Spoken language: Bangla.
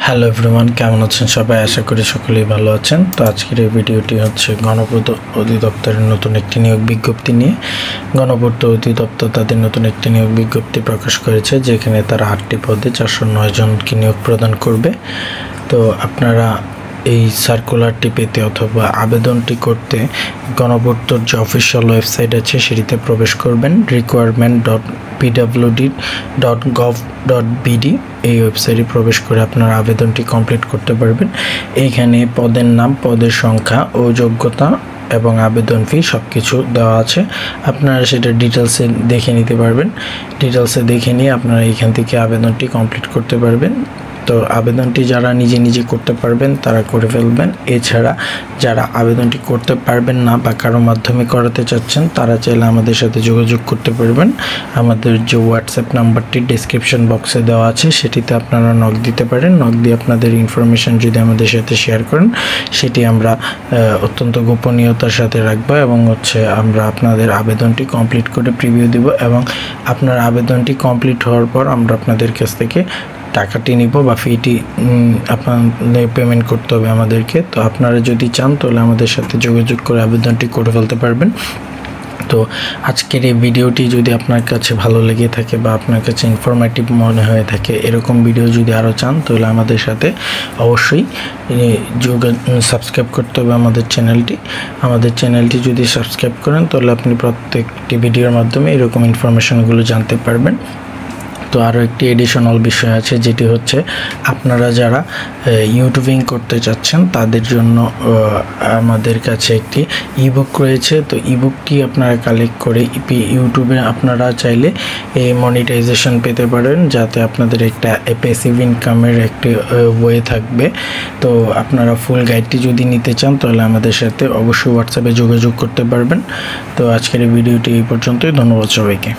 হ্যালো এভরিওয়ান, কেমন আছেন সবাই? আশা করি সকলেই ভালো আছেন। তো আজকের এই ভিডিওটি হচ্ছে গণপূর্ত অধিদপ্তরের নতুন একটি নিয়োগ বিজ্ঞপ্তি নিয়ে। গণপূর্ত অধিদপ্তর তাদের নতুন একটি নিয়োগ বিজ্ঞপ্তি প্রকাশ করেছে, যেখানে তারা 8টি পদে 409 জনকে নিয়োগ প্রদান করবে। তো আপনারা এই সার্কুলারটি পেতে অথবা আবেদনটি করতে গণপূর্তর যে অফিসিয়াল ওয়েবসাইট আছে সেটিতে প্রবেশ করবেন, requirement.pwd.gov.bd এই ওয়েবসাইটে প্রবেশ করে আপনারা আবেদনটি কমপ্লিট করতে পারবেন। এইখানে পদের নাম, পদের সংখ্যা ও যোগ্যতা এবং আবেদন ফি সব কিছু দেওয়া আছে। আপনারা সেটা ডিটেলসে দেখে নিতে পারবেন। ডিটেলসে দেখে নিয়ে আপনারা এখান থেকে আবেদনটি কমপ্লিট করতে পারবেন। তো আবেদনটি যারা নিজে নিজে করতে পারবেন তারা করে ফেলবেন। এছাড়া যারা আবেদনটি করতে পারবেন না বা কারো মাধ্যমে করাতে চাচ্ছেন তারা চাইলে আমাদের সাথে যোগাযোগ করতে পারবেন। আমাদের যে হোয়াটসঅ্যাপ নাম্বারটি ডেসক্রিপশন বক্সে দেওয়া আছে সেটিতে আপনারা নক দিতে পারেন। নক দিয়ে আপনাদের ইনফরমেশন যদি আমাদের সাথে শেয়ার করেন সেটি আমরা অত্যন্ত গোপনীয়তার সাথে রাখবো এবং আমরা আপনাদের আবেদনটি কমপ্লিট করে প্রিভিউ দিব এবং আপনার আবেদনটি কমপ্লিট হওয়ার পর আমরা আপনাদের কাছ থেকে টাকাটি নিব বা ফিটি আপনাদের পেমেন্ট করতে হবে আমাদেরকে। তো আপনারা যদি চান তাহলে আমাদের সাথে যোগাযোগ করে আবেদনটি করে ফেলতে পারবেন। তো আজকের এই ভিডিওটি যদি আপনার কাছে ভালো লেগে থাকে বা আপনার কাছে ইনফরমেটিভ মনে হয়ে থাকে, এরকম ভিডিও যদি আরও চান তাহলে আমাদের সাথে অবশ্যই সাবস্ক্রাইব করতে হবে আমাদের চ্যানেলটি যদি সাবস্ক্রাইব করেন তাহলে আপনি প্রত্যেকটি ভিডিওর মাধ্যমে এরকম ইনফরমেশনগুলো জানতে পারবেন। তো আরও একটি এডিশনাল বিষয় আছে, যেটি হচ্ছে আপনারা যারা ইউটিউবিং করতে চাচ্ছেন তাদের জন্য আমাদের কাছে একটি ইবুক রয়েছে। তো ইবুকটি আপনারা কালেক্ট করে ইউটিউবে আপনারা চাইলে এই মনিটাইজেশন পেতে পারেন, যাতে আপনাদের একটা প্যাসিভ ইনকামের একটি ওয়ে থাকবে। তো আপনারা ফুল গাইডটি যদি নিতে চান তাহলে আমাদের সাথে অবশ্যই হোয়াটসঅ্যাপে যোগাযোগ করতে পারবেন। তো আজকের এই ভিডিওটি এই পর্যন্তই। ধন্যবাদ সবাইকে।